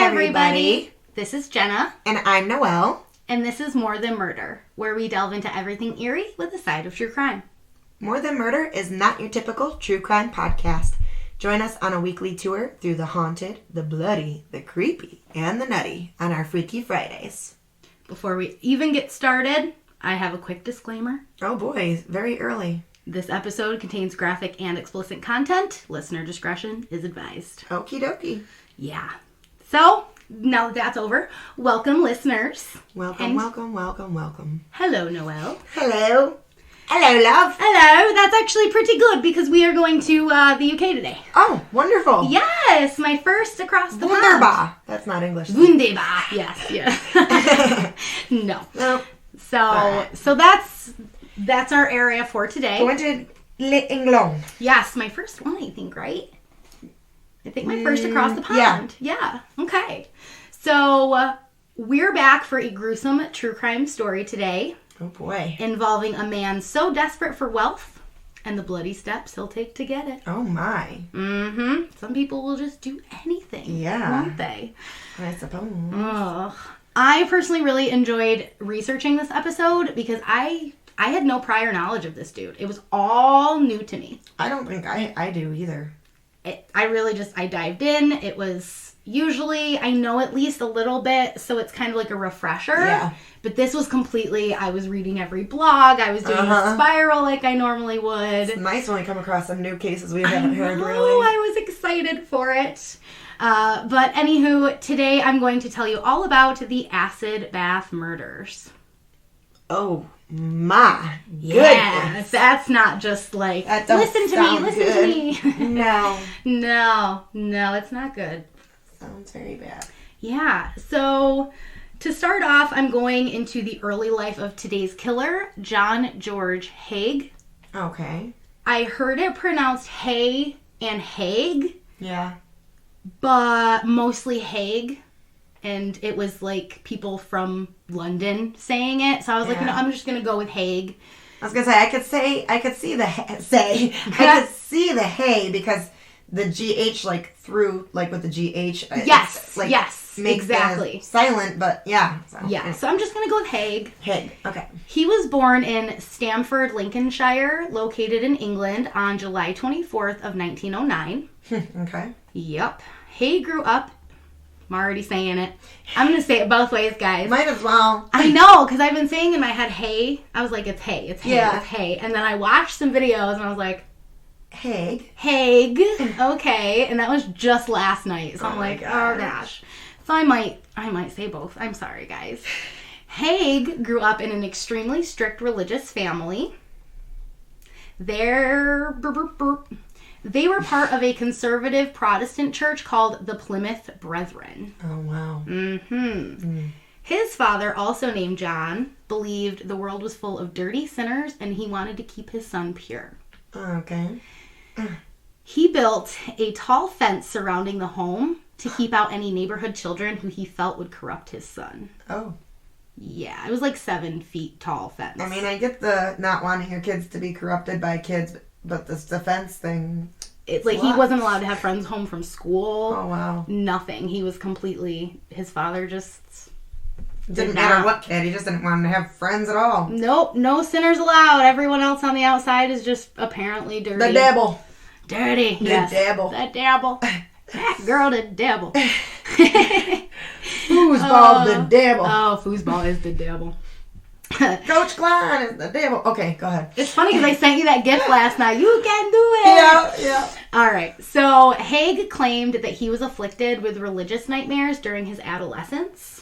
everybody. This is Jenna. And I'm Noelle. And this is More Than Murder, where we delve into everything eerie with a side of true crime. More Than Murder is not your typical true crime podcast. Join us on a weekly tour through the haunted, the bloody, the creepy, and the nutty on our Freaky Fridays. Before we even get started, I have a quick disclaimer. Oh boy, very early. This episode contains graphic and explicit content. Listener discretion is advised. Okie dokie. Yeah. So, now that that's over, welcome listeners. Welcome. Hello, Noelle. Hello. Hello, love. Hello. That's actually pretty good because we are going to the UK today. Oh, wonderful. Yes, my first across the Wunderbar. pond. That's not English. Wunderbar. Yes. No. No. So that's our area for today. Going to England. Yes, my first one, I think, right? I think my first across the pond. Yeah. Okay. So we're back for a gruesome true crime story today. Oh boy. Involving a man so desperate for wealth and the bloody steps he'll take to get it. Oh my. Mm-hmm. Some people will just do anything. Yeah. Won't they? I suppose. Ugh. I personally really enjoyed researching this episode because I had no prior knowledge of this dude. It was all new to me. I don't think I do either. I dived in. It was usually, I know at least a little bit, so it's kind of like a refresher. Yeah. But this was completely, I was reading every blog. I was doing a spiral like I normally would. It's nice when we come across some new cases we haven't heard, really. Oh, I was excited for it. But anywho, today I'm going to tell you all about the acid bath murders. Oh my goodness. Yes, that's not just like, listen to me. No. No, it's not good. Sounds very bad. Yeah, so to start off, I'm going into the early life of today's killer, John George Haig. Okay. I heard it pronounced Hay and Haig. Yeah. But mostly Haig. And it was like people from London saying it. So I was like, no, I'm just going to go with Haig. I was going to say, I could see the hay because the GH like through, like with the GH. Yes, like, yes, makes exactly. Silent, but yeah. So I'm just going to go with Haig. Haig, okay. He was born in Stamford, Lincolnshire, located in England on July 24th of 1909. Okay. Yep. Haig grew up. I'm already saying it. I'm going to say it both ways, guys. Might as well. I know, because I've been saying in my head, hey. I was like, it's hay, it's hay, it's hay. And then I watched some videos and I was like, Haig. Okay. And that was just last night. So I'm like, oh gosh. So I might say both. I'm sorry, guys. Haig grew up in an extremely strict religious family. They were part of a conservative Protestant church called the Plymouth Brethren. Oh, wow. Mm-hmm. His father, also named John, believed the world was full of dirty sinners and he wanted to keep his son pure. Okay. He built a tall fence surrounding the home to keep out any neighborhood children who he felt would corrupt his son. Oh. Yeah, it was like 7 feet tall fence. I mean, I get the not wanting your kids to be corrupted by kids, but this defense thing... It's like he wasn't allowed to have friends home from school. Oh, wow. Nothing. He was completely... His father just... Didn't matter what kid. He just didn't want to have friends at all. Nope. No sinners allowed. Everyone else on the outside is just apparently dirty. The devil. Dirty. Yes. The devil. The devil. That girl, the devil. Foosball, the devil. Oh, foosball is the devil. Coach Klein is the devil. Okay, go ahead. It's funny because I sent you that gift last night. You can do it. Yeah. All right. So Haig claimed that he was afflicted with religious nightmares during his adolescence.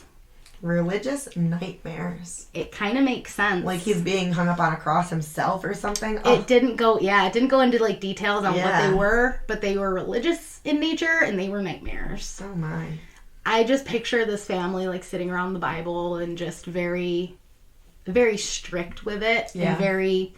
Religious nightmares. It kind of makes sense. Like he's being hung up on a cross himself or something. It didn't go into like details on what they were, but they were religious in nature and they were nightmares. Oh my. I just picture this family like sitting around the Bible and just very, very strict with it and very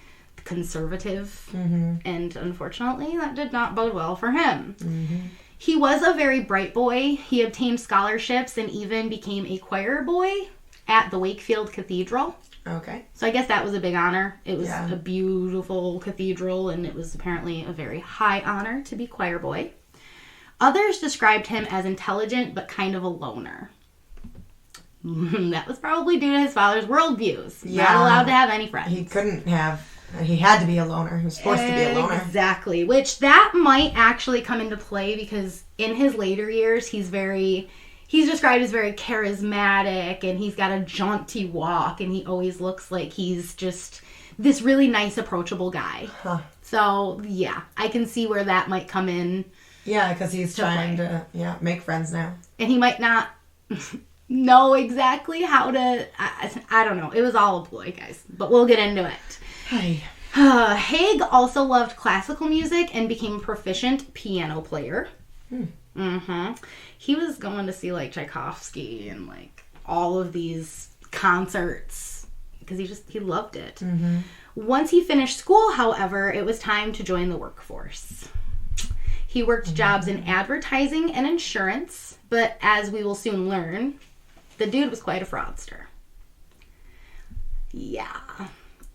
conservative. Mm-hmm. And unfortunately, that did not bode well for him. Mm-hmm. He was a very bright boy. He obtained scholarships and even became a choir boy at the Wakefield Cathedral. Okay. So I guess that was a big honor. It was a beautiful cathedral, and it was apparently a very high honor to be choir boy. Others described him as intelligent but kind of a loner. That was probably due to his father's worldviews. Yeah. Not allowed to have any friends. He couldn't have. He had to be a loner. He was forced to be a loner. Exactly. Which that might actually come into play because in his later years, he's described as very charismatic and he's got a jaunty walk and he always looks like he's just this really nice, approachable guy. Huh. So, yeah, I can see where that might come in. Yeah, because he's trying to make friends now. And he might not know exactly how to... I don't know. It was all a ploy, guys. But we'll get into it. Hey. Haig also loved classical music and became a proficient piano player. He was going to see, like, Tchaikovsky and, like, all of these concerts because he loved it. Once he finished school, however, it was time to join the workforce. He worked jobs in advertising and insurance, but as we will soon learn, the dude was quite a fraudster. Yeah.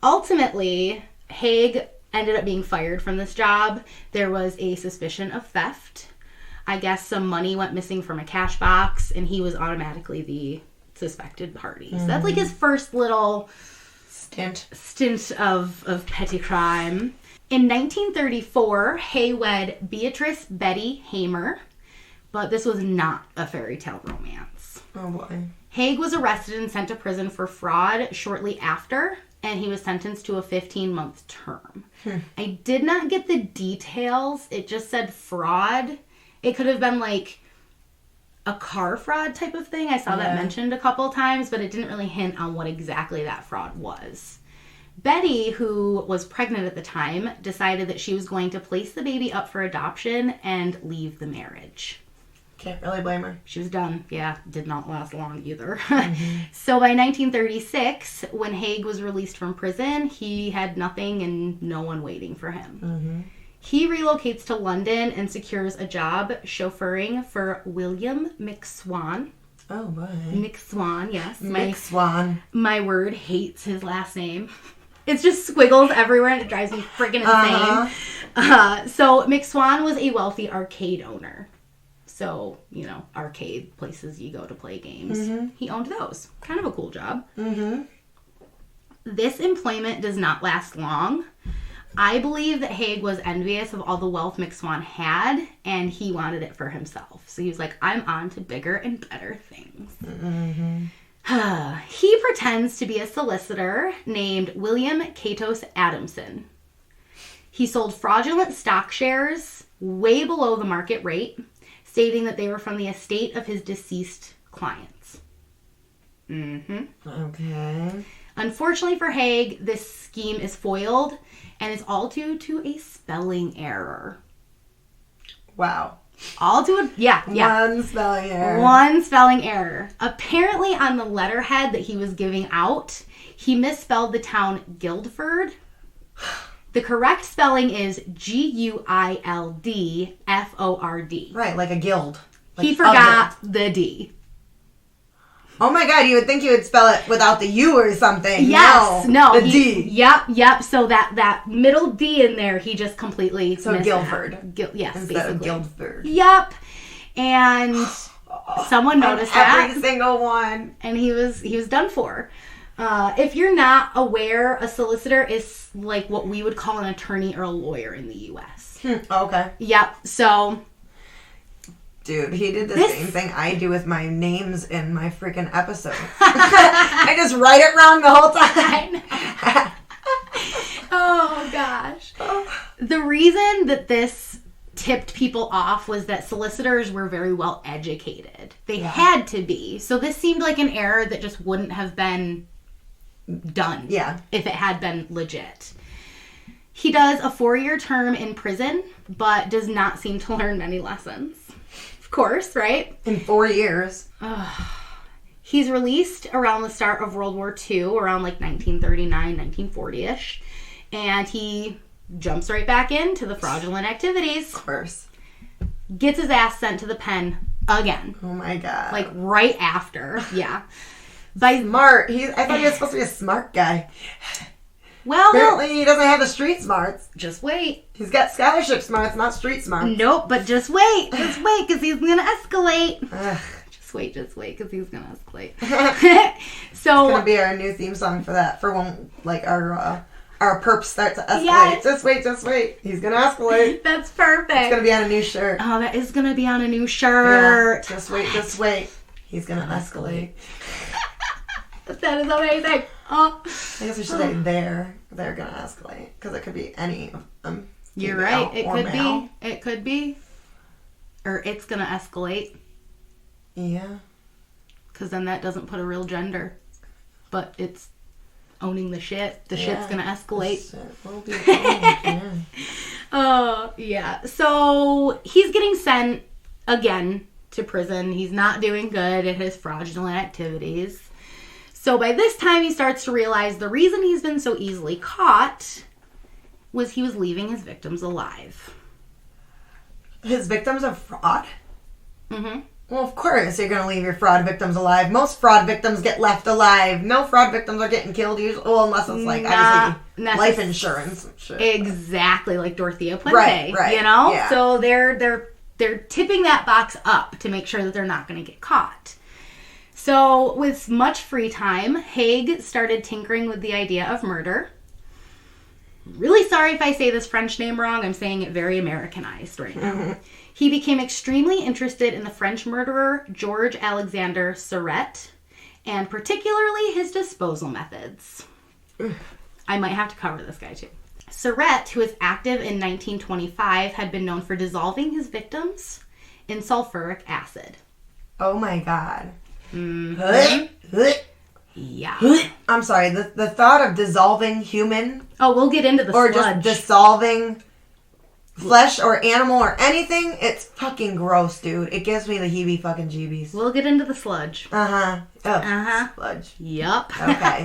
Ultimately, Haig ended up being fired from this job. There was a suspicion of theft. I guess some money went missing from a cash box, and he was automatically the suspected party. So that's like his first little stint of petty crime. In 1934, Hay wed Beatrice Betty Hamer, but this was not a fairy tale romance. Oh boy. Haig was arrested and sent to prison for fraud shortly after, and he was sentenced to a 15-month term. I did not get the details. It just said fraud. It could have been like a car fraud type of thing. I saw that mentioned a couple times, but it didn't really hint on what exactly that fraud was. Betty, who was pregnant at the time, decided that she was going to place the baby up for adoption and leave the marriage. Can't really blame her. She was done. Yeah, did not last long either. So by 1936, when Haig was released from prison, he had nothing and no one waiting for him. He relocates to London and secures a job chauffeuring for William McSwan. Oh, boy. McSwan, yes. McSwan. My word hates his last name. It's just squiggles everywhere and it drives me freaking insane. So McSwan was a wealthy arcade owner. So, arcade places you go to play games. He owned those. Kind of a cool job. This employment does not last long. I believe that Haig was envious of all the wealth McSwan had, and he wanted it for himself. So he was like, I'm on to bigger and better things. He pretends to be a solicitor named William Catos Adamson. He sold fraudulent stock shares way below the market rate, stating that they were from the estate of his deceased clients. Okay. Unfortunately for Haig, this scheme is foiled, and it's all due to a spelling error. Wow. All due One spelling error. One spelling error. Apparently on the letterhead that he was giving out, he misspelled the town Guildford. The correct spelling is Guildford. Right, like a guild. Like he forgot the D. Oh my God, you would think you would spell it without the U or something. Yes, no. The D. Yep. So that middle D in there, he just completely missed Guildford. Yes, instead basically. Of Guildford. Yep. And someone noticed that. Every single one. And he was done for. If you're not aware, a solicitor is like what we would call an attorney or a lawyer in the U.S. Okay. Yep. So... Dude, he did the same thing I do with my names in my freaking episode. I just write it wrong the whole time. Oh, gosh. The reason that this tipped people off was that solicitors were very well educated. They had to be. So this seemed like an error that just wouldn't have been done if it had been legit. He does a 4-year term in prison, but does not seem to learn many lessons. Of course, right? In 4 years. He's released around the start of World War II, around like 1939, 1940-ish. And he jumps right back into the fraudulent activities. Of course. Gets his ass sent to the pen again. Oh my God. Like right after. Yeah. Smart. I thought he was supposed to be a smart guy. Well, apparently he doesn't have the street smarts. Just wait. He's got scholarship smarts, not street smarts. Nope, but just wait. Just wait, because he's going to escalate. Just wait, because he's going to escalate. So it's going to be our new theme song for that, for when, like, our perps start to escalate. Yes. Just wait. He's going to escalate. That's perfect. It's going to be on a new shirt. Oh, that is going to be on a new shirt. Yeah. Just wait. He's going to escalate. That is amazing. Oh. I guess we should say they're going to escalate, because it could be any of them. You're right. It could be. Or it's going to escalate. Yeah. Because then that doesn't put a real gender. But it's owning the shit. The shit's going to escalate. Will be yeah. Oh, yeah. So he's getting sent again to prison. He's not doing good at his fraudulent activities. So by this time, he starts to realize the reason he's been so easily caught was he was leaving his victims alive. His victims are fraud? Mm-hmm. Well, of course you're going to leave your fraud victims alive. Most fraud victims get left alive. No fraud victims are getting killed usually. Well, unless it's like, obviously, life insurance. Shit. Exactly, like Dorothea Puente. Right. You know? Yeah. So they're tipping that box up to make sure that they're not going to get caught. So with much free time, Haig started tinkering with the idea of murder. Really sorry if I say this French name wrong. I'm saying it very Americanized right now. Mm-hmm. He became extremely interested in the French murderer George Alexander Surette, and particularly his disposal methods. I might have to cover this guy too. Surette, who was active in 1925, had been known for dissolving his victims in sulfuric acid. Oh my God. Mm-hmm. Yeah. I'm sorry, the thought of dissolving human... Oh, we'll get into the or sludge. Or just dissolving flesh or animal or anything, it's fucking gross, dude. It gives me the heebie-fucking-jeebies. We'll get into the sludge. Uh-huh. Sludge. Yup. Okay.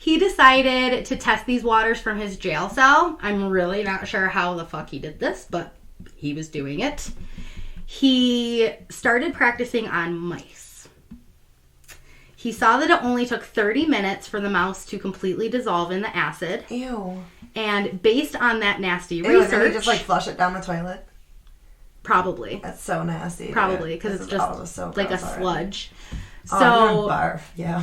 He decided to test these waters from his jail cell. I'm really not sure how the fuck he did this, but he was doing it. He started practicing on mice. He saw that it only took 30 minutes for the mouse to completely dissolve in the acid. Ew. And based on that nasty research... Did he just, like, flush it down the toilet? Probably. That's so nasty. Probably, because it's just so like a sludge. Oh, so... I'm gonna barf. Yeah.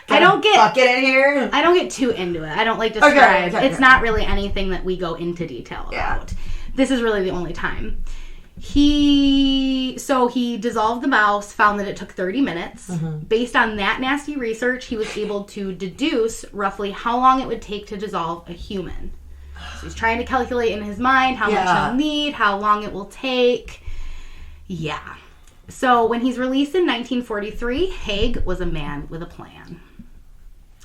I don't get... Bucket in here? I don't get too into it. I don't, like, describe. Okay. It's not really anything that we go into detail about. Yeah. This is really the only time. He dissolved the mouse, found that it took 30 minutes. Mm-hmm. Based on that nasty research, he was able to deduce roughly how long it would take to dissolve a human. So he's trying to calculate in his mind how much he'll need, how long it will take. Yeah. So when he's released in 1943, Haig was a man with a plan.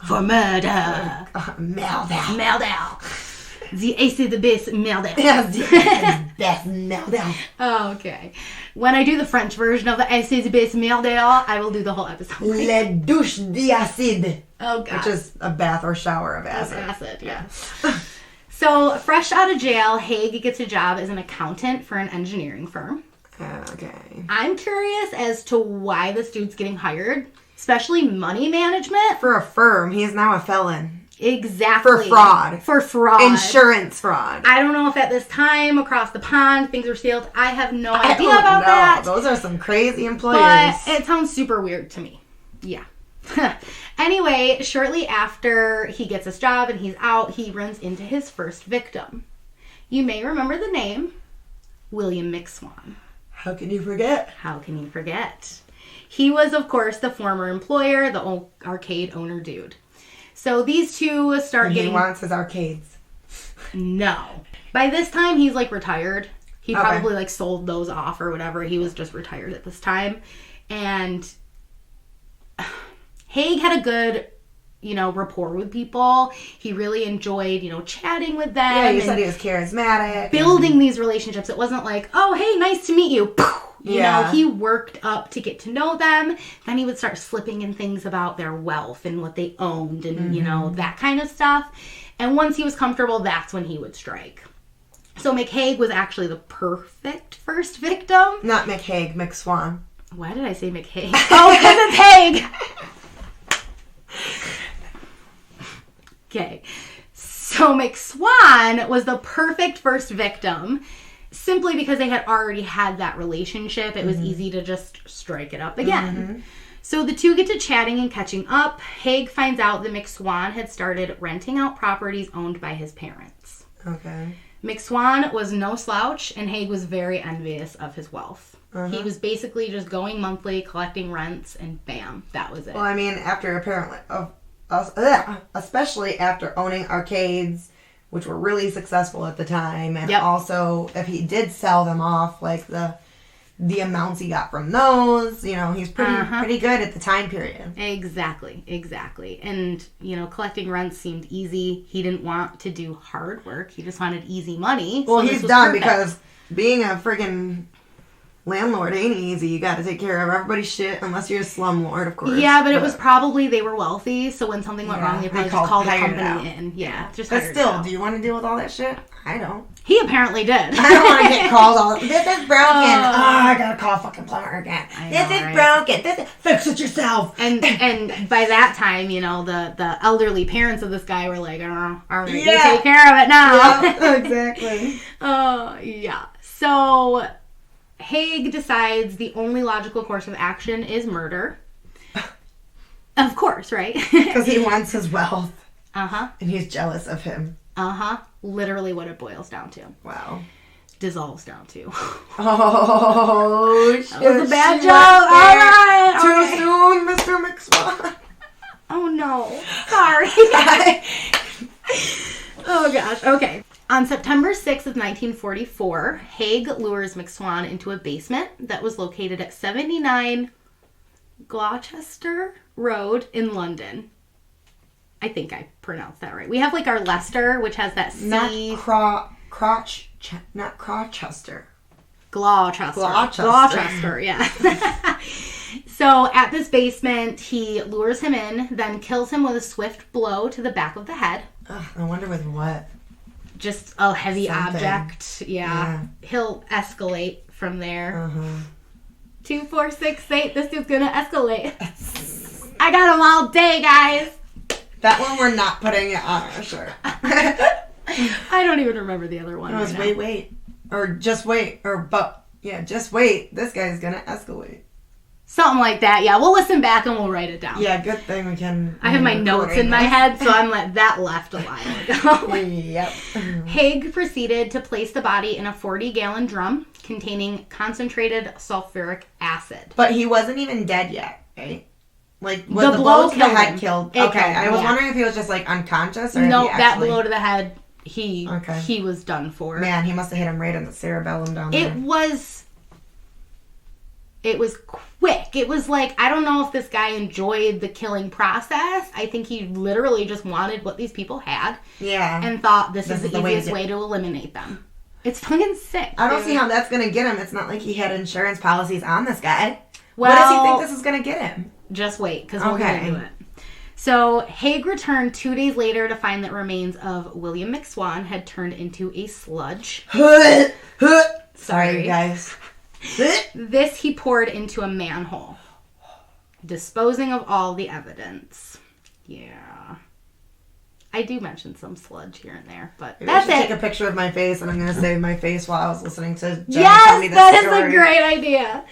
For murder. Murder. The ace of the best murder. Best murder. Oh, okay. When I do the French version of the ace of the best murder, I will do the whole episode. Le douche d'acide. Oh, God. Which is a bath or shower of acid. Acid, yeah. So, fresh out of jail, Haig gets a job as an accountant for an engineering firm. Okay. I'm curious as to why this dude's getting hired, especially money management. For a firm. He is now a felon. Exactly. For fraud. Insurance fraud. I don't know if at this time, across the pond, things were sealed. I have no idea about that. Those are some crazy employers. But it sounds super weird to me. Yeah. Anyway, shortly after he gets his job and he's out, he runs into his first victim. You may remember the name, William McSwan. How can you forget? How can you forget? He was, of course, the former employer, the arcade owner dude. So these two start getting... He wants his arcades. No. By this time, he's, like, retired. He probably, like, sold those off or whatever. He was just retired at this time. And Haig had a good, rapport with people. He really enjoyed, chatting with them. Yeah, you said he was charismatic. Building these relationships. It wasn't like, oh, hey, nice to meet you. You know, he worked up to get to know them. Then he would start slipping in things about their wealth and what they owned and, that kind of stuff. And once he was comfortable, that's when he would strike. So McHaig was actually the perfect first victim. Not McHaig, McSwan. Why did I say McHaig? Oh, because it's Haig! Okay. So McSwan was the perfect first victim simply because they had already had that relationship. It was easy to just strike it up again. So the two get to chatting and catching up. Haig finds out that McSwan had started renting out properties owned by his parents. Okay. McSwan was no slouch, and Haig was very envious of his wealth. He was basically just going monthly, collecting rents, and bam, that was it. Well, I mean, after apparently, especially after owning arcades, which were really successful at the time, and also if he did sell them off, like the amounts he got from those, you know, he's pretty good at the time period. Exactly. And, you know, collecting rents seemed easy. He didn't want to do hard work. He just wanted easy money. Well, he's done because being a friggin' landlord ain't easy. You got to take care of everybody's shit, unless you're a slumlord, of course. Yeah, but it was probably they were wealthy, so when something went wrong, they probably just called the company in. Yeah, just but still, do you want to deal with all that shit? I don't. He apparently did. I don't want to get calls all. This is broken. I gotta call fucking plumber again. This is broken. Fix it yourself. And by that time, you know, the elderly parents of this guy were like, "Oh, all right, you take care of it now." Yeah, exactly. Yeah. So Haig decides the only logical course of action is murder. Of course, right? Because he wants his wealth. And he's jealous of him. Literally what it boils down to. Wow. Dissolves down to. Oh, shit. That was a bad joke. All right. Too soon, Mr. McSwan. Oh, no. Sorry. Oh, gosh. Okay. On September 6th of 1944, Haig lures McSwan into a basement that was located at 79 Gloucester Road in London. I think I pronounced that right. We have like our Leicester, which has that C. Not Crochester. Gloucester, yeah. So at this basement, he lures him in, then kills him with a swift blow to the back of the head. Ugh, I wonder with what. Just a heavy object. Yeah. He'll escalate from there. 2, 4, 6, 8. This dude's gonna escalate. I got him all day, guys. That one we're not putting it on our shirt. I don't even remember the other one. It was wait. Or just wait. Just wait. This guy's gonna escalate. Something like that, yeah. We'll listen back and we'll write it down. Yeah, good thing we can. I have my notes in my head, so I'm like, that left a while ago. Yep. Haig proceeded to place the body in a 40-gallon drum containing concentrated sulfuric acid. But he wasn't even dead yet, right? Like, was the blow to the head killed? Okay, I was wondering if he was just, like, unconscious or no, that blow to the head, he was done for. Man, he must have hit him right in the cerebellum down there. It was quick. It was like, I don't know if this guy enjoyed the killing process. I think he literally just wanted what these people had. Yeah. And thought this is the easiest way to eliminate them. It's fucking sick. I don't see how that's going to get him. It's not like he had insurance policies on this guy. Well, what does he think this is going to get him? Just wait, because we're going to do it. So, Haig returned 2 days later to find that remains of William McSwan had turned into a sludge. Sorry, guys. This he poured into a manhole, disposing of all the evidence. Yeah. I do mention some sludge here and there, but maybe that's it. Take a picture of my face, and I'm going to save my face while I was listening to Jen tell me this story. Yes, that is a great idea.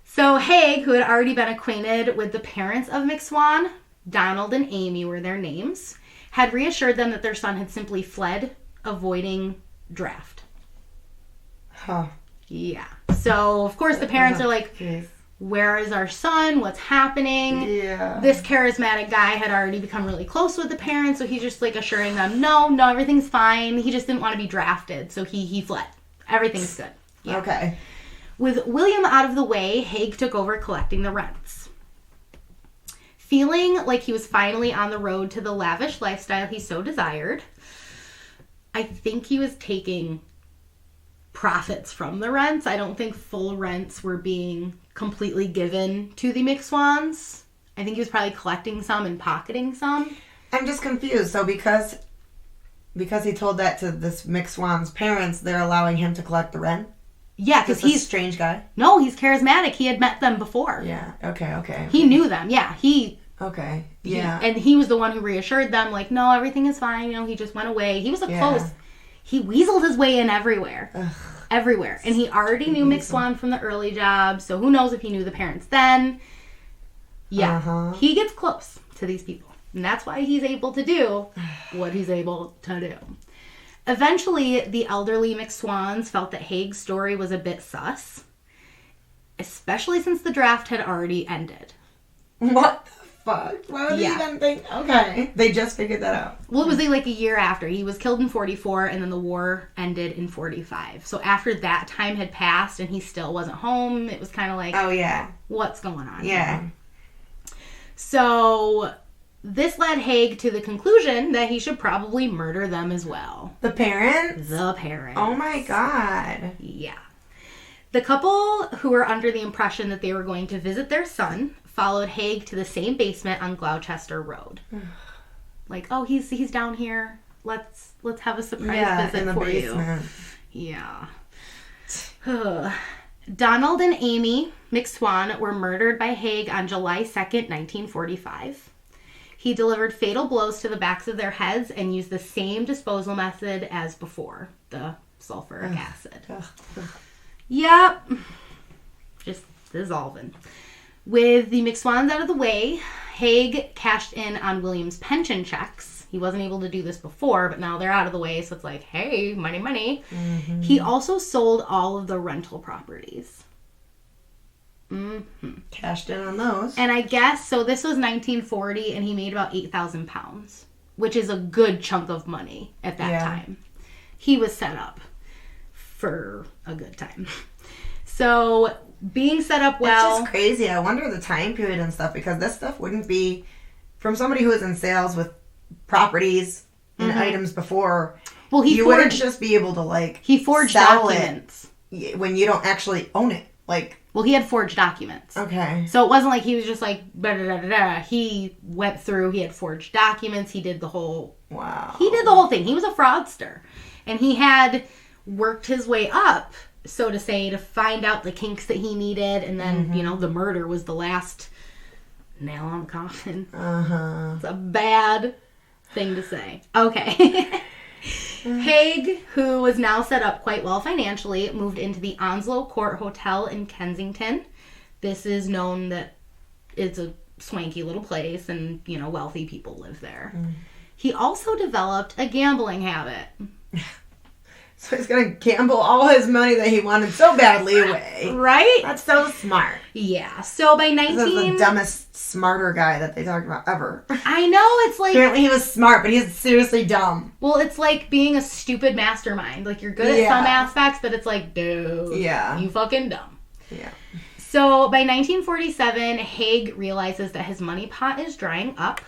So Haig, who had already been acquainted with the parents of McSwan, Donald and Amy were their names, had reassured them that their son had simply fled, avoiding draft. Huh. Yeah. So, of course, the parents are like, where is our son? What's happening? Yeah. This charismatic guy had already become really close with the parents, so he's just, like, assuring them, no, everything's fine. He just didn't want to be drafted, so he fled. Everything's good. Yeah. Okay. With William out of the way, Haig took over collecting the rents. Feeling like he was finally on the road to the lavish lifestyle he so desired, I think he was taking profits from the rents. I don't think full rents were being completely given to the McSwans. I think he was probably collecting some and pocketing some. I'm just confused. So because he told that to this McSwan's parents, they're allowing him to collect the rent? Yeah, because he's a strange guy. No, he's charismatic. He had met them before. Yeah. Okay. He knew them. Yeah, he Okay. Yeah. And he was the one who reassured them, like, no, everything is fine. You know, he just went away. He was he weaseled his way in everywhere. Ugh. Everywhere. And he already knew McSwan from the early job, so who knows if he knew the parents then. Yeah. He gets close to these people. And that's why he's able to do what he's able to do. Eventually, the elderly McSwans felt that Haig's story was a bit sus, especially since the draft had already ended. What the fuck? Why would they even think? Okay. They just figured that out. Well, it was like a year after. He was killed in 44, and then the war ended in 45. So after that time had passed and he still wasn't home, it was kind of like, oh, yeah. What's going on? Yeah. Here? So this led Haig to the conclusion that he should probably murder them as well. The parents? The parents. Oh, my God. Yeah. The couple, who were under the impression that they were going to visit their son, followed Haig to the same basement on Gloucester Road. Like, oh, he's down here. Let's have a surprise visit for basement. You. Yeah. Donald and Amy McSwan were murdered by Haig on July 2nd, 1945. He delivered fatal blows to the backs of their heads and used the same disposal method as before, the sulfuric acid. Yep. Just dissolving. With the McSwans out of the way, Haig cashed in on William's pension checks. He wasn't able to do this before, but now they're out of the way, so it's like, hey, money, money. Mm-hmm. He also sold all of the rental properties. Mm-hmm. Cashed in on those. And I guess, so this was 1940, and he made about 8,000 pounds, which is a good chunk of money at that time. He was set up for a good time. So being set up well. It's just crazy. I wonder the time period and stuff, because this stuff wouldn't be from somebody who was in sales with properties and items before. Well, you wouldn't just be able to like he forged documents when you don't actually own it. Like, well, he had forged documents. Okay. So it wasn't like he was just like da-da-da-da-da. He went through. He had forged documents. He did the whole. Wow. He did the whole thing. He was a fraudster, and he had worked his way up, so to say, to find out the kinks that he needed, and then, you know, the murder was the last nail on the coffin. It's a bad thing to say. Okay. Haig, who was now set up quite well financially, moved into the Onslow Court Hotel in Kensington. This is known that it's a swanky little place, and, you know, wealthy people live there. He also developed a gambling habit. So he's going to gamble all his money that he wanted so badly away. Right? That's so smart. Yeah. So by This is the dumbest, smarter guy that they talked about ever. I know, it's like... Apparently he was smart, but he's seriously dumb. Well, it's like being a stupid mastermind. Like, you're good at some aspects, but it's like, dude, you fucking dumb. Yeah. So by 1947, Haig realizes that his money pot is drying up,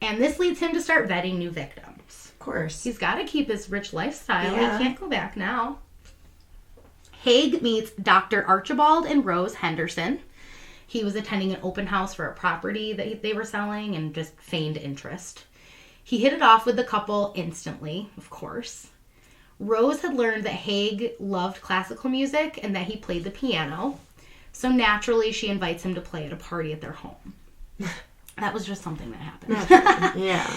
and this leads him to start vetting new victims. Of course. He's got to keep his rich lifestyle. Yeah. He can't go back now. Haig meets Dr. Archibald and Rose Henderson. He was attending an open house for a property that they were selling and just feigned interest. He hit it off with the couple instantly, of course. Rose had learned that Haig loved classical music and that he played the piano. So naturally, she invites him to play at a party at their home. That was just something that happened. Yeah.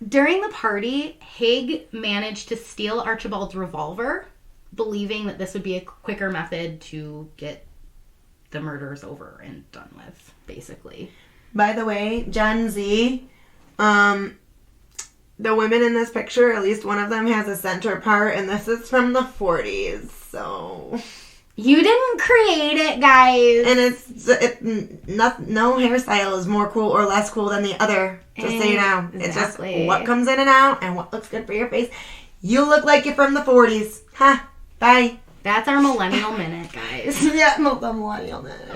During the party, Haig managed to steal Archibald's revolver, believing that this would be a quicker method to get the murders over and done with, basically. By the way, Gen Z, the women in this picture, at least one of them has a center part, and this is from the 40s, so... You didn't create it, guys. And no hairstyle is more cool or less cool than the other. Just so you know. It's just what comes in and out and what looks good for your face. You look like you're from the 40s. Ha. Bye. That's our millennial minute, guys. Yeah, the millennial minute.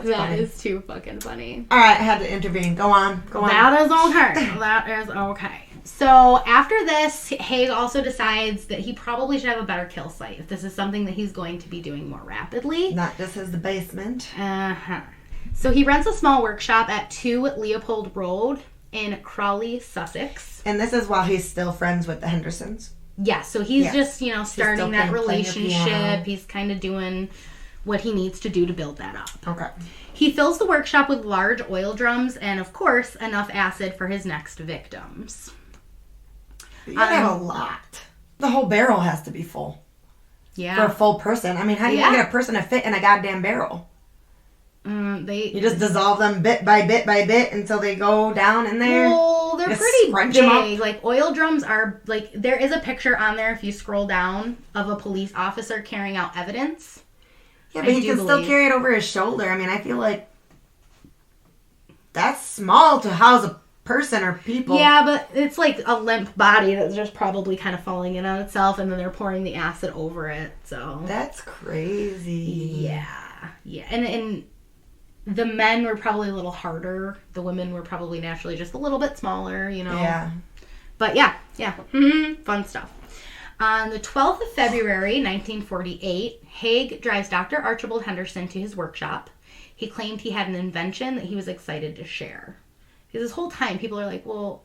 That is too fucking funny. All right, I had to intervene. Go on. That is okay. That is okay. So after this, Haig also decides that he probably should have a better kill site if this is something that he's going to be doing more rapidly. Not just as the basement. So he rents a small workshop at 2 Leopold Road in Crawley, Sussex. And this is while he's still friends with the Hendersons. Yeah, so he's just, you know, starting that relationship. He's kind of doing what he needs to do to build that up. Okay. He fills the workshop with large oil drums and, of course, enough acid for his next victims. You gotta have a lot. The whole barrel has to be full. Yeah. For a full person. I mean, how do you get a person to fit in a goddamn barrel? You just dissolve them bit by bit by bit until they go down in there. Well, they're pretty big. Like, oil drums are, like, there is a picture on there, if you scroll down, of a police officer carrying out evidence. Yeah, but he can still carry it over his shoulder. I mean, I feel like that's small to house a person or people. Yeah, but it's like a limp body that's just probably kind of falling in on itself, and then they're pouring the acid over it, so. That's crazy. Yeah. And the men were probably a little harder. The women were probably naturally just a little bit smaller, you know. Yeah. But yeah. Fun stuff. On the 12th of February, 1948, Haig drives Dr. Archibald Henderson to his workshop. He claimed he had an invention that he was excited to share. Because this whole time, people are like, well,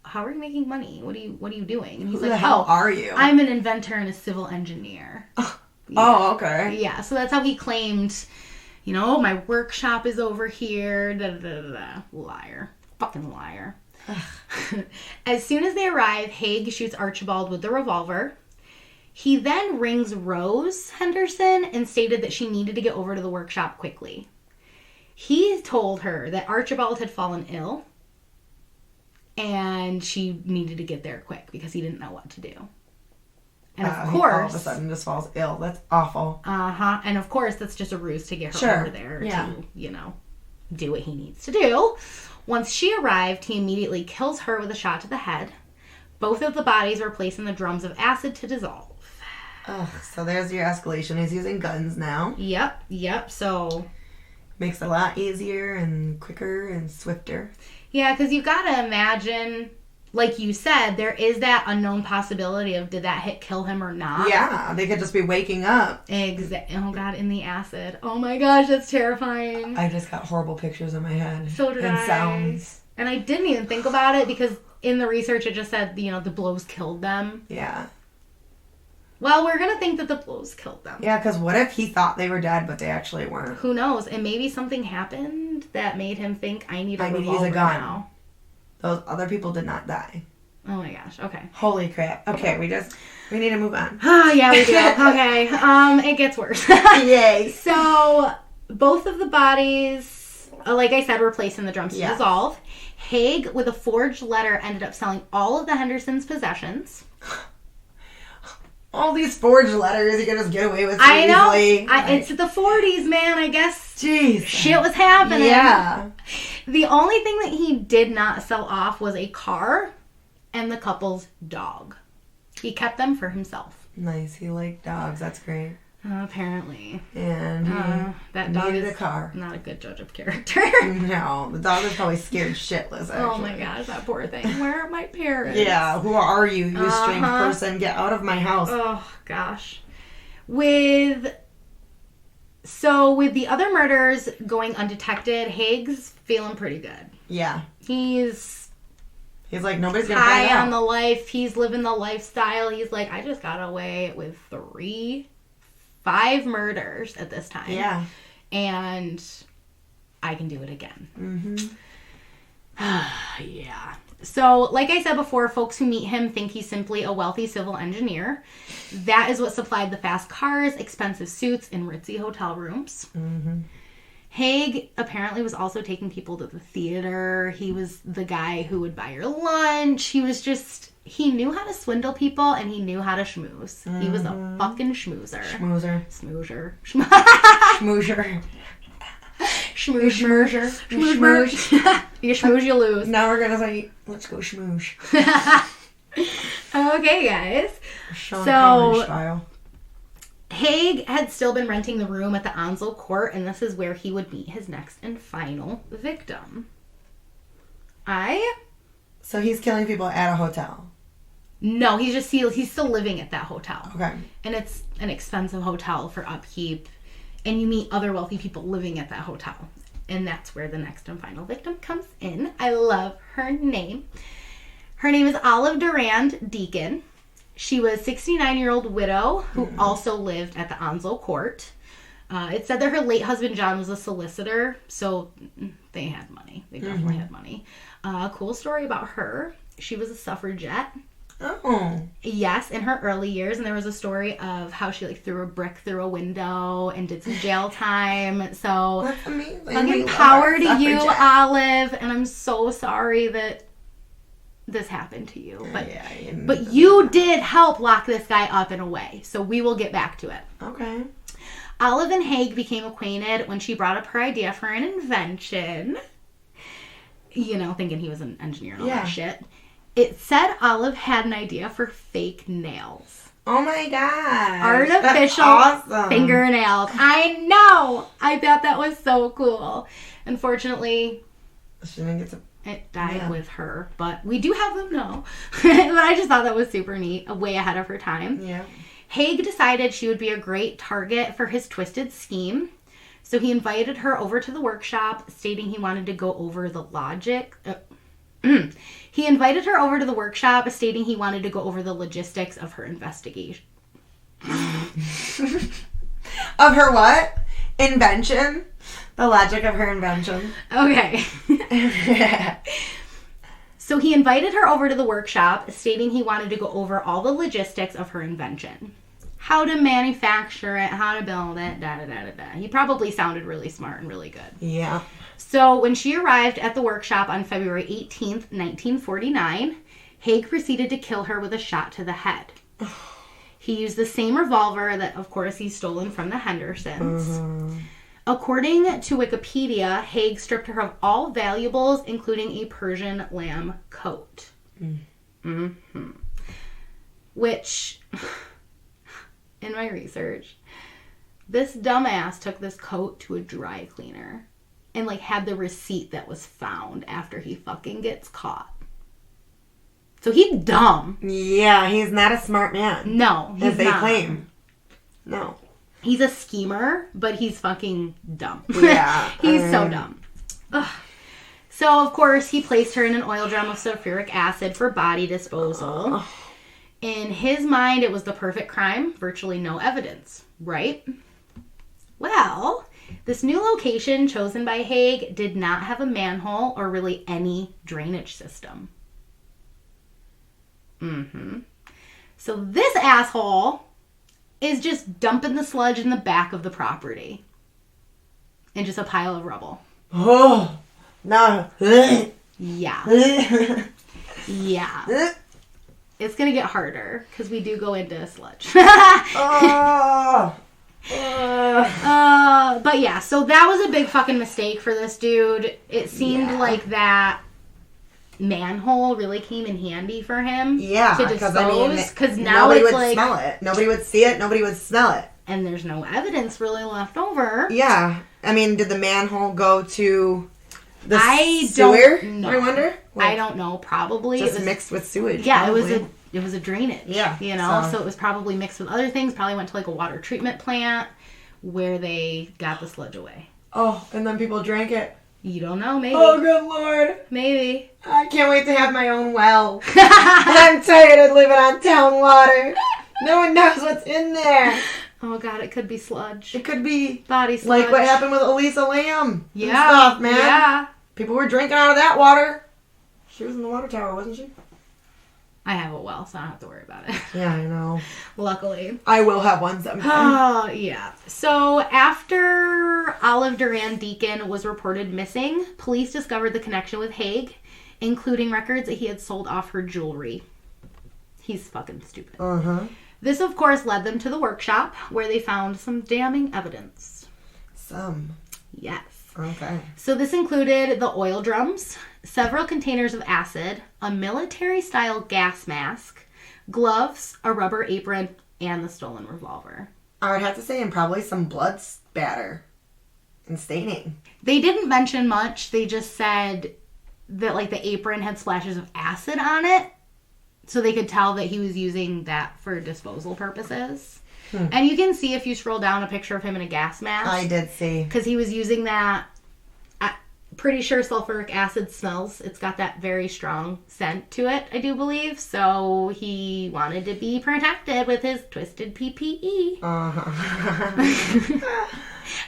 how are you making money? What are you doing? And he's like, how are you? I'm an inventor and a civil engineer. Oh, okay. Yeah, so that's how he claimed, you know, my workshop is over here. Liar. Fucking liar. As soon as they arrive, Haig shoots Archibald with the revolver. He then rings Rose Henderson and stated that she needed to get over to the workshop quickly. He told her that Archibald had fallen ill and she needed to get there quick because he didn't know what to do. And of course, all of a sudden just falls ill. That's awful. And of course, that's just a ruse to get her over there to, you know, do what he needs to do. Once she arrived, he immediately kills her with a shot to the head. Both of the bodies were placed in the drums of acid to dissolve. So there's your escalation. He's using guns now. Yep. So makes it a lot easier and quicker and swifter. Yeah, because you've got to imagine, like you said, there is that unknown possibility of did that hit kill him or not. Yeah, they could just be waking up. Oh, God, in the acid. Oh, my gosh, that's terrifying. I just got horrible pictures in my head. So did I. And sounds. And I didn't even think about it because in the research it just said, you know, the blows killed them. Yeah. Well, we're going to think that the blows killed them. Yeah, because what if he thought they were dead, but they actually weren't? Who knows? And maybe something happened that made him think, I need to use a gun now. Those other people did not die. Oh my gosh, okay. Holy crap. Okay, we need to move on. Oh, yeah, we do. Okay, it gets worse. Yay. So, both of the bodies, like I said, were placed in the drums to dissolve. Haig, with a forged letter, ended up selling all of the Hendersons' possessions. All these forged letters you can just get away with so I know. easily. It's the 40s, man. I guess Jeez. Shit was happening. Yeah. The only thing that he did not sell off was a car and the couple's dog. He kept them for himself. Nice. He liked dogs. That's great. Apparently. And that dog needed is a car. Not a good judge of character. No. The dog was probably scared shitless, actually. Oh my gosh, that poor thing. Where are my parents? Yeah. Who are you, you strange person? Get out of my house. Oh, gosh. With the other murders going undetected, Haig's feeling pretty good. Yeah. He's like, nobody's gonna find out. High on the life. He's living the lifestyle. He's like, I just got away with 5 murders at this time. Yeah. And I can do it again. Mm-hmm. Yeah. So, like I said before, folks who meet him think he's simply a wealthy civil engineer. That is what supplied the fast cars, expensive suits, and ritzy hotel rooms. Mm-hmm. Haig apparently was also taking people to the theater. He was the guy who would buy your lunch. He knew how to swindle people and he knew how to schmooze. Mm-hmm. He was a fucking schmoozer. Schmoozer. Schmoozer. You schmooze, you lose. Now we're gonna say, let's go schmooze. Okay, guys. Style. Haig had still been renting the room at the Onslow Court, and this is where he would meet his next and final victim. So he's killing people at a hotel? No, he's still living at that hotel. Okay. And it's an expensive hotel for upkeep, and you meet other wealthy people living at that hotel. And that's where the next and final victim comes in. I love her name. Her name is Olive Durand Deacon. She was a 69-year-old widow who also lived at the Onslow Court. It said that her late husband, John, was a solicitor, so they had money. They definitely had money. Cool story about her. She was a suffragette. Oh. Yes, in her early years, and there was a story of how she threw a brick through a window and did some jail time. So that's amazing. Fucking power to you, Olive, and I'm so sorry that this happened to you. But you did help lock this guy up in a way, so we will get back to it. Okay. Olive and Haig became acquainted when she brought up her idea for an invention. Thinking he was an engineer and all that shit. It said Olive had an idea for fake nails. Oh my god. Artificial fingernails. I know. I thought that was so cool. Unfortunately, she didn't get to... it died with her. But we do have them now. But I just thought that was super neat. Way ahead of her time. Yeah. Haig decided she would be a great target for his twisted scheme. So he invited her over to the workshop, stating he wanted to go over the logic... He invited her over to the workshop, stating he wanted to go over the logistics of her investigation. Of her what? Invention? The logic of her invention. Okay. So he invited her over to the workshop, stating he wanted to go over all the logistics of her invention. How to manufacture it, how to build it, da-da-da-da-da. He probably sounded really smart and really good. Yeah. So when she arrived at the workshop on February 18th, 1949, Haig proceeded to kill her with a shot to the head. He used the same revolver that, of course, he's stolen from the Hendersons. Mm-hmm. According to Wikipedia, Haig stripped her of all valuables, including a Persian lamb coat. Mm-hmm. Which, in my research, this dumbass took this coat to a dry cleaner. And, had the receipt that was found after he fucking gets caught. So he's dumb. Yeah, he's not a smart man. No, he's not. As they claim. No. He's a schemer, but he's fucking dumb. Yeah. He's so dumb. Ugh. So, of course, he placed her in an oil drum of sulfuric acid for body disposal. In his mind, it was the perfect crime. Virtually no evidence. Right? Well... this new location chosen by Haig did not have a manhole or really any drainage system. So this asshole is just dumping the sludge in the back of the property. In just a pile of rubble. Oh, no. Yeah. Yeah. It's going to get harder because we do go into sludge. But yeah, so that was a big fucking mistake for this dude. It seemed like that manhole really came in handy for him. Yeah, to dispose. Because now nobody it's would smell it. Nobody would see it. Nobody would smell it. And there's no evidence really left over. Yeah. I mean, did the manhole go to the sewer? Don't know. I wonder. I don't know. Probably. Just it was mixed with sewage. Yeah, probably. It was a drainage. Yeah. So it was probably mixed with other things. Probably went to a water treatment plant where they got the sludge away. Oh, and then people drank it. You don't know, maybe. Oh, good Lord. Maybe. I can't wait to have my own well. I'm tired of living on town water. No one knows what's in there. Oh, God, it could be sludge. It could be body sludge. Like what happened with Elisa Lamb. Yeah. Stuff, man. Yeah. People were drinking out of that water. She was in the water tower, wasn't she? I have a well, so I don't have to worry about it. Yeah, I know. Luckily. I will have one sometime. Oh, yeah. So, after Olive Duran Deacon was reported missing, police discovered the connection with Haig, including records that he had sold off her jewelry. He's fucking stupid. Uh-huh. This, of course, led them to the workshop, where they found some damning evidence. Some? Yes. Okay. So this included the oil drums, several containers of acid, a military-style gas mask, gloves, a rubber apron, and the stolen revolver. I would have to say, and probably some blood spatter and staining. They didn't mention much. They just said that, the apron had splashes of acid on it, so they could tell that he was using that for disposal purposes. And you can see if you scroll down a picture of him in a gas mask. I did see. Because he was using that. I'm pretty sure sulfuric acid smells. It's got that very strong scent to it, I do believe. So he wanted to be protected with his twisted PPE.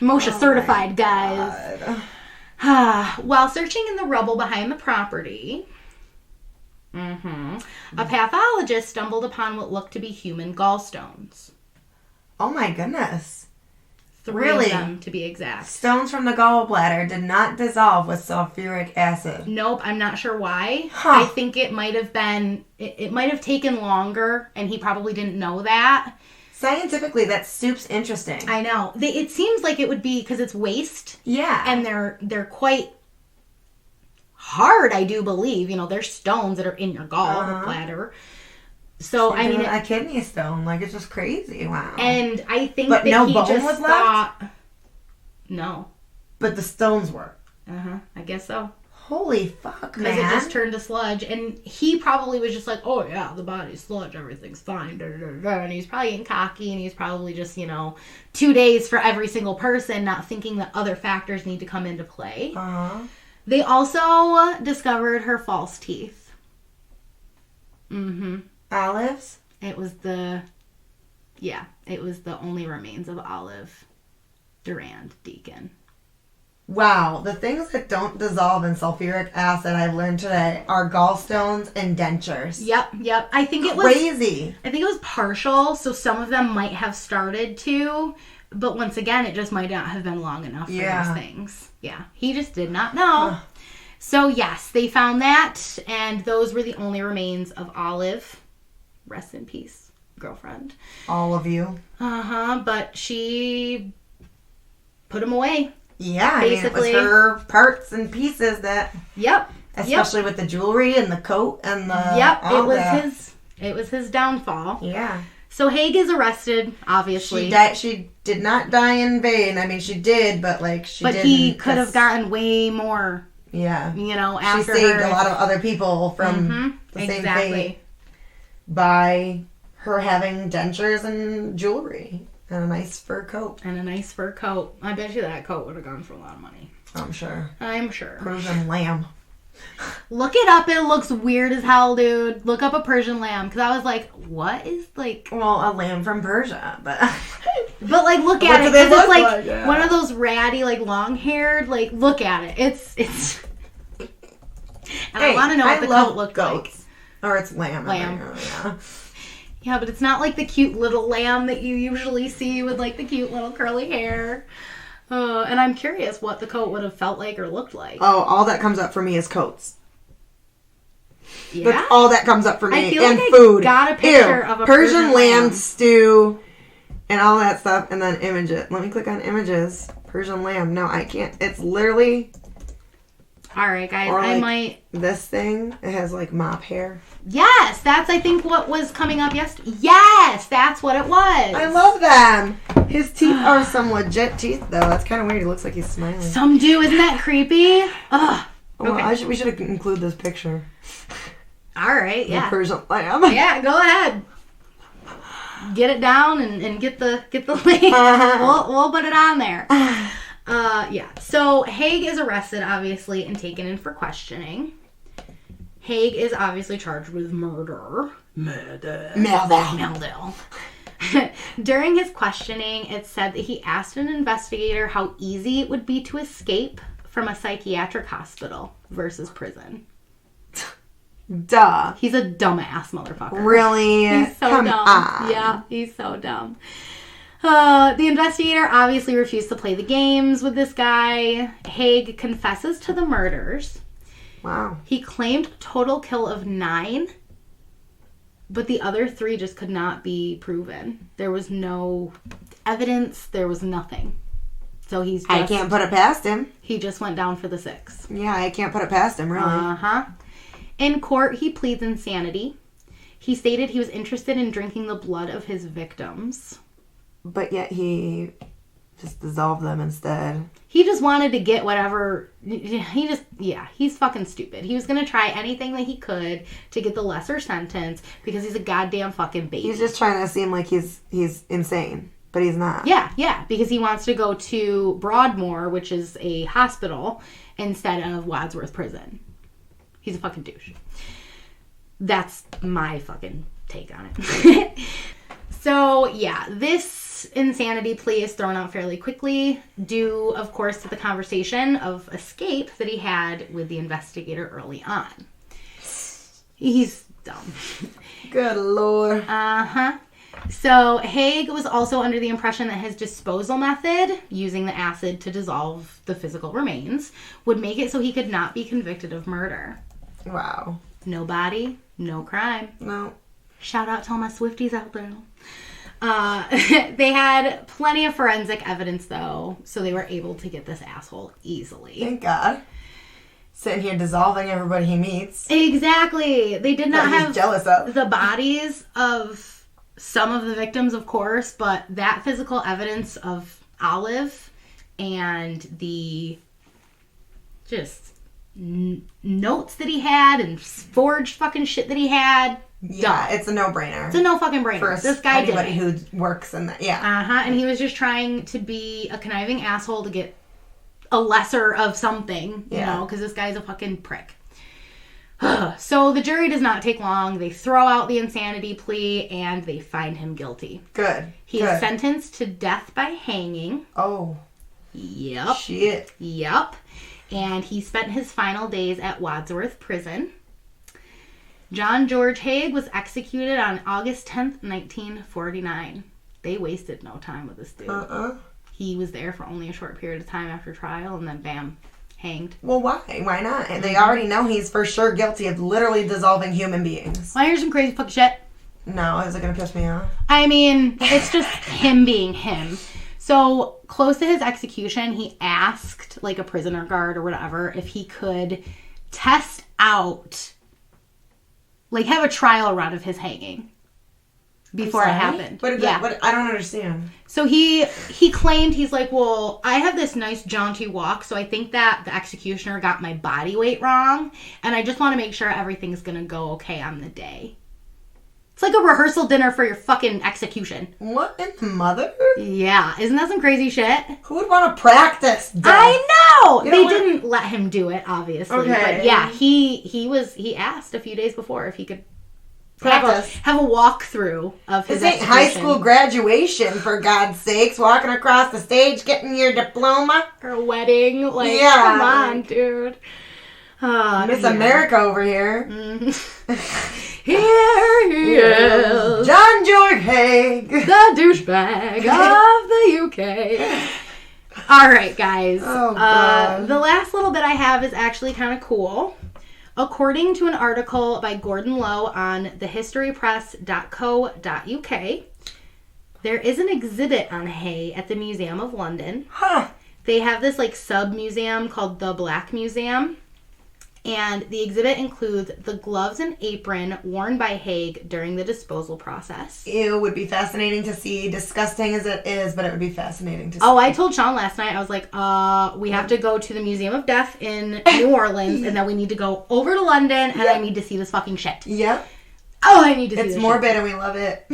MOSHA certified, guys. While searching in the rubble behind the property, a pathologist stumbled upon what looked to be human gallstones. Oh my goodness. 3 of them, to be exact. Stones from the gallbladder did not dissolve with sulfuric acid. Nope, I'm not sure why. I think it might have been, it might have taken longer, and he probably didn't know that. Scientifically, that soup's interesting. I know. It seems like it would be because it's waste. Yeah. And they're quite hard, I do believe. You know, they're stones that are in your gallbladder. So, I mean... a kidney stone. Like, it's just crazy. Wow. And I think but that no he bone just was thought... left? No. But the stones were? I guess so. Holy fuck, man. Because it just turned to sludge. And he probably was just like, oh, yeah, the body's sludge. Everything's fine. Da, da, da, da. And he's probably getting cocky. And he's probably just, 2 days for every single person, not thinking that other factors need to come into play. They also discovered her false teeth. Olives? It was the only remains of Olive Durand Deacon. Wow, the things that don't dissolve in sulfuric acid I've learned today are gallstones and dentures. Yep. I think it was crazy. I think it was partial, so some of them might have started to, but once again, it just might not have been long enough for those things. Yeah, he just did not know. So yes, they found that, and those were the only remains of Olive. Rest in peace, girlfriend. All of you. But she put them away. Yeah, basically. I mean, it was her parts and pieces that... Yep. Especially with the jewelry and the coat and the... It was his downfall. Yeah. So Haig is arrested, obviously. She did not die in vain. I mean, she did, but she didn't. But he could have gotten way more. Yeah. After she saved a lot of other people from the same fate by her having dentures and jewelry. And a nice fur coat. I bet you that coat would have gone for a lot of money. I'm sure. Persian lamb. Look it up. It looks weird as hell, dude. Look up a Persian lamb. Because I was like, what is Well, a lamb from Persia. But look at it. Because it's one of those ratty, long-haired. Look at it. It's... And I want to know what the coat looked like. Or it's lamb. Yeah, but it's not like the cute little lamb that you usually see with the cute little curly hair. And I'm curious what the coat would have felt like or looked like. Oh, all that comes up for me is coats. Yeah? That's all that comes up for me. I feel and like food. I got a picture of a Persian lamb stew and all that stuff. And then images. Let me click on images. Persian lamb. No, I can't. It's literally... All right, guys. I might... This thing, it has mop hair. Yes, that's I think what was coming up yesterday. Yes, that's what it was. I love them. His teeth are some legit teeth, though. That's kind of weird. He looks like he's smiling. Some do. Isn't that creepy? Ugh. Well, okay. We should include this picture. All right, yeah. The Persian lamb. Yeah, go ahead. Get it down and get the link. We'll put it on there. Yeah. So Haig is arrested, obviously, and taken in for questioning. Haig is obviously charged with murder. Murder. During his questioning, it said that he asked an investigator how easy it would be to escape from a psychiatric hospital versus prison. Duh. He's a dumbass motherfucker. Really? He's so Come dumb. on. Yeah, he's so dumb. The investigator obviously refused to play the games with this guy. Haig confesses to the murders. Wow. He claimed total kill of 9, but the other 3 just could not be proven. There was no evidence. There was nothing. So I can't put it past him. He just went down for the 6. Yeah, I can't put it past him, really. In court, he pleads insanity. He stated he was interested in drinking the blood of his victims. But yet he just dissolved them instead. He just wanted to get whatever... he's fucking stupid. He was going to try anything that he could to get the lesser sentence because he's a goddamn fucking baby. He's just trying to seem like he's insane, but he's not. Yeah, because he wants to go to Broadmoor, which is a hospital, instead of Wadsworth Prison. He's a fucking douche. That's my fucking take on it. So, yeah, this That insanity plea is thrown out fairly quickly, due, of course, to the conversation of escape that he had with the investigator early on. He's dumb. Good Lord. Uh-huh. So Haig was also under the impression that his disposal method, using the acid to dissolve the physical remains, would make it so he could not be convicted of murder. Wow. No body, no crime. No. Shout out to all my Swifties out there. They had plenty of forensic evidence, though, so they were able to get this asshole easily. Thank God. Sitting here dissolving everybody he meets. Exactly. They did not have jealous of the bodies of some of the victims, of course, but that physical evidence of Olive and the just notes that he had and forged fucking shit that he had. Yeah, it's a no-brainer. It's a no fucking brainer. For this guy did anybody who works in that. Yeah. Uh-huh. And he was just trying to be a conniving asshole to get a lesser of something, you know, because this guy's a fucking prick. So the jury does not take long. They throw out the insanity plea and they find him guilty. Good. He is sentenced to death by hanging. Oh. Yep. Shit. Yep. And he spent his final days at Wadsworth Prison. John George Haig was executed on August 10th, 1949. They wasted no time with this dude. He was there for only a short period of time after trial and then bam. Hanged. Well, why? Why not? They already know he's for sure guilty of literally dissolving human beings. Want to hear some crazy fucking shit? No, is it going to piss me off? I mean, it's just him being him. So, close to his execution, he asked, like, a prisoner guard or whatever, if he could test out, like, have a trial run of his hanging before it happened. What I don't understand. So he claimed, he's like, well, I have this nice jaunty walk, so I think that the executioner got my body weight wrong, and I just want to make sure everything's going to go okay on the day. It's like a rehearsal dinner for your fucking execution. What in the mother? Yeah. Isn't that some crazy shit? Who would want to practice death? I know! They didn't let him do it, obviously. Okay. But yeah, he asked a few days before if he could have a walkthrough of his execution. This ain't high school graduation, for God's sakes. Walking across the stage, getting your diploma. Or a wedding. Like, come on, dude. Miss America over here. Here he is. John George Haig. The douchebag of the UK. Alright, guys. Oh, God. The last little bit I have is actually kind of cool. According to an article by Gordon Lowe on thehistorypress.co.uk, there is an exhibit on Hay at the Museum of London. Huh. They have this like sub-museum called the Black Museum. And the exhibit includes the gloves and apron worn by Haig during the disposal process. Ew, would be fascinating to see. Disgusting as it is, but it would be fascinating to see. Oh, I told Sean last night, I was like, we have to go to the Museum of Death in New Orleans, and then we need to go over to London, and I need to see this fucking shit. Yep. Oh, I need to see this It's morbid, and we love it.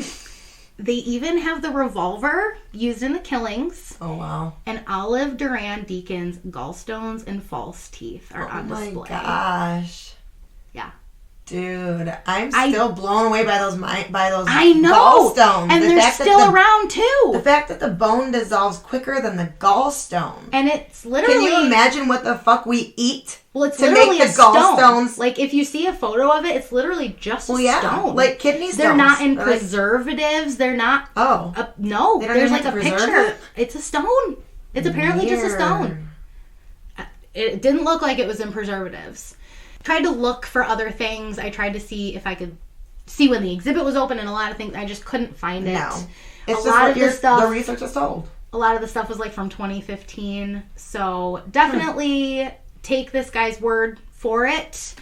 They even have the revolver used in the killings. Oh, wow. And Olive Duran Deacon's gallstones and false teeth are on display. Oh, my gosh. Yeah. Dude, I'm still blown away by those I know. gallstones. And they're still around, too. The fact that the bone dissolves quicker than the gallstone. And it's literally... Can you imagine what the fuck we eat? Well, it's to literally make the gallstones. Like, if you see a photo of it, it's literally just a stone. Like kidney stones. They're not in preservatives. They're not... Oh. No, there's like a picture. It's a stone. It's apparently just a stone. It didn't look like it was in preservatives. Tried to look for other things. I tried to see if I could see when the exhibit was open and a lot of things. I just couldn't find it. No. It's a lot of the stuff... The research is told. A lot of the stuff was like from 2015. So definitely... take this guy's word for it.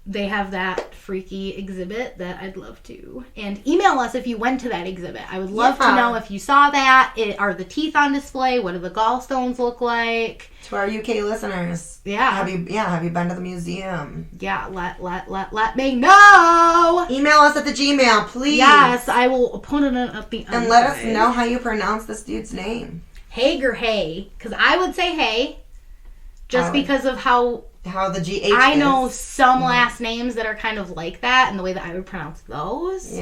They have that freaky exhibit that I'd love to. And email us if you went to that exhibit. I would love to know if you saw that. Are the teeth on display? What do the gallstones look like? To our UK listeners. Yeah. Have you been to the museum? Yeah, let me know. Email us at the Gmail, please. Yes, I will put it at the end. And let us know how you pronounce this dude's name. Haig or Hay. Because I would say Hay. Just because of how the GH I know some last names that are kind of like that, and the way that I would pronounce those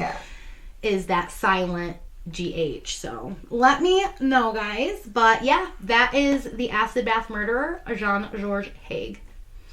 is that silent GH. So let me know, guys. But yeah, that is the acid bath murderer, Jean-Georges Haig.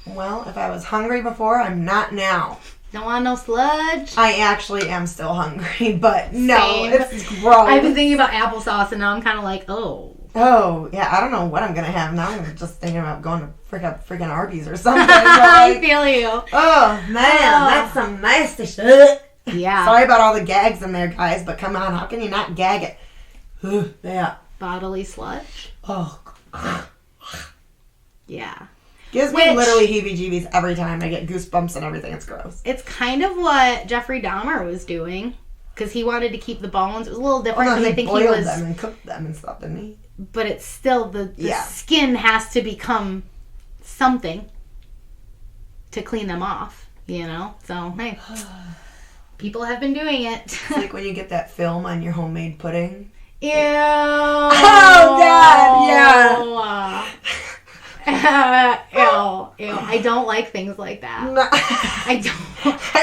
Well, if I was hungry before, I'm not now. Don't want no sludge? I actually am still hungry, but no, Same. It's gross. I've been thinking about applesauce, and now I'm kind of like, oh. Oh, yeah, I don't know what I'm going to have now. I'm just thinking about going to freaking Arby's or something. I feel you. Oh, man, that's some nasty shit. Yeah. Sorry about all the gags in there, guys, but come on, how can you not gag it? Yeah. Bodily sludge? Oh. Yeah. Gives me literally heebie-jeebies every time. I get goosebumps and everything. It's gross. It's kind of what Jeffrey Dahmer was doing, because he wanted to keep the bones. It was a little different because I think he was them and cooked them and stuff, didn't he? But it's still the skin has to become something to clean them off, you know. So hey, people have been doing it. It's like when you get that film on your homemade pudding. Ew! Oh God! Yeah. Ew. I don't like things like that. No. I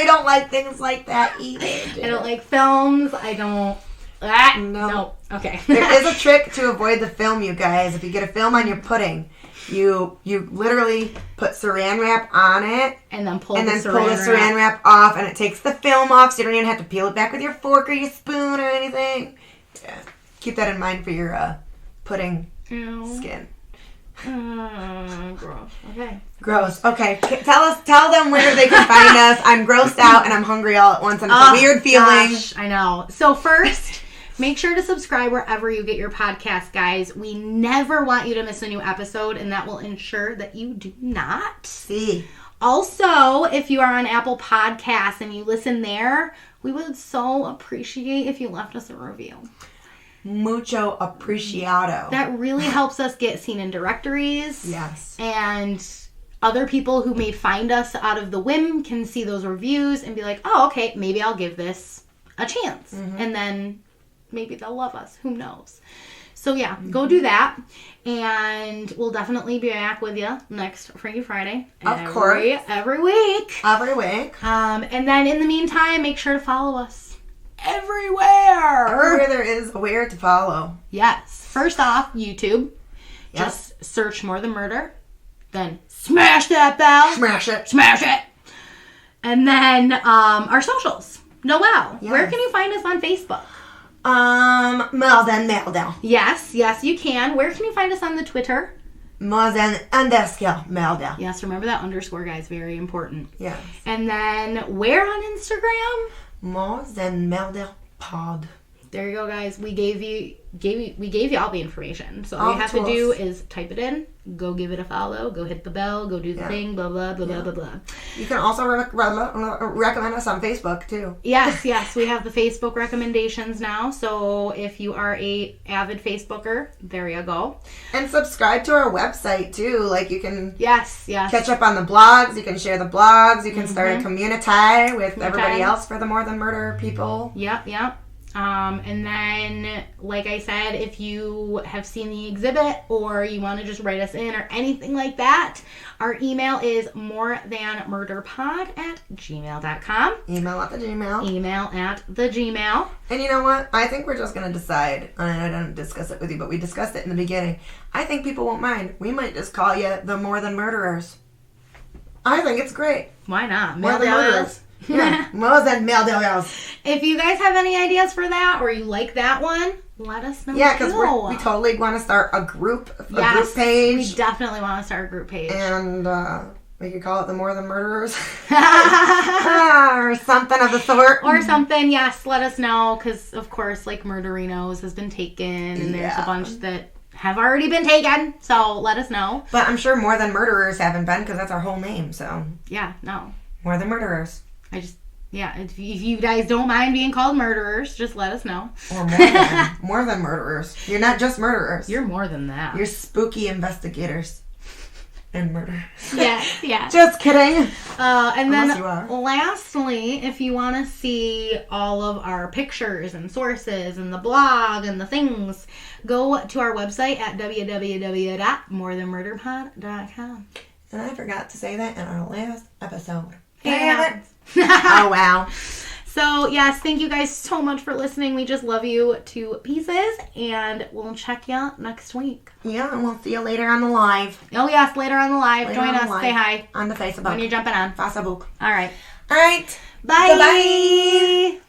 don't like things like that either. I don't like films. I don't. No. Okay. There is a trick to avoid the film, you guys. If you get a film on your pudding, you literally put saran wrap on it and then pull the saran wrap off, and it takes the film off, so you don't even have to peel it back with your fork or your spoon or anything. Yeah. Keep that in mind for your pudding skin. Gross. Okay. Gross. Okay. Tell them where they can find us. I'm grossed out and I'm hungry all at once, and it's a weird feeling. Gosh, I know. So first, make sure to subscribe wherever you get your podcast, guys. We never want you to miss a new episode, and that will ensure that you do not. See. Also, if you are on Apple Podcasts and you listen there, we would so appreciate if you left us a review. Mucho apreciado. That really helps us get seen in directories. Yes. And other people who may find us out of the whim can see those reviews and be like, oh, okay, maybe I'll give this a chance. Mm-hmm. And then maybe they'll love us. Who knows? So yeah, go do that. And we'll definitely be back with you next Freaky Friday. Of course. Every week. Every week. And then in the meantime, make sure to follow us. Everywhere there is a where to follow. Yes. First off, YouTube. Yep. Just search More Than Murder. Then smash that bell. Smash it. Smash it. And then our socials. Noelle, yes. Where can you find us on Facebook? More Than Murder. Yes, you can. Where can you find us on the Twitter? More Than _Murder. Yes, remember that underscore, guys. Very important. Yes. And then where on Instagram? More Than Murder Pod. There you go, guys. We gave you all the information. So all you have to do is type it in, go give it a follow, go hit the bell, go do the thing, blah, blah, blah, blah, blah, blah. You can also recommend us on Facebook, too. Yes. We have the Facebook recommendations now. So if you are a avid Facebooker, there you go. And subscribe to our website, too. Like, you can catch up on the blogs. You can share the blogs. You can start a community with everybody else for the More Than Murder people. Yep. And then, like I said, if you have seen the exhibit or you want to just write us in or anything like that, our email is morethanmurderpod@gmail.com. Email at the Gmail. And you know what? I think we're just going to decide, and I didn't discuss it with you, but we discussed it in the beginning. I think people won't mind. We might just call you the More Than Murderers. I think it's great. Why not? More Than Murderers. Yeah, More Than Murderers. If you guys have any ideas for that or you like that one, let us know. Yeah, because we totally want to start a group page. We definitely want to start a group page. And we could call it the More Than Murderers. Or something of the sort. Or something, yes. Let us know because, of course, like Murderinos has been taken and there's a bunch that have already been taken. So let us know. But I'm sure More Than Murderers haven't been because that's our whole name. So yeah, no. More Than Murderers. If you guys don't mind being called murderers, just let us know. Or more than murderers. You're not just murderers. You're more than that. You're spooky investigators and murderers. Yeah. Just kidding. And then lastly, if you want to see all of our pictures and sources and the blog and the things, go to our website at www.morethanmurderpod.com. And I forgot to say that in our last episode. Damn it. Oh, wow. So, yes, thank you guys so much for listening. We just love you to pieces, and we'll check you out next week. Yeah, and we'll see you later on the live. Oh, yes, later on the live. Join us. Say hi. On the Facebook. When you're jumping on. Facebook. All right. All right. Bye. Bye-bye.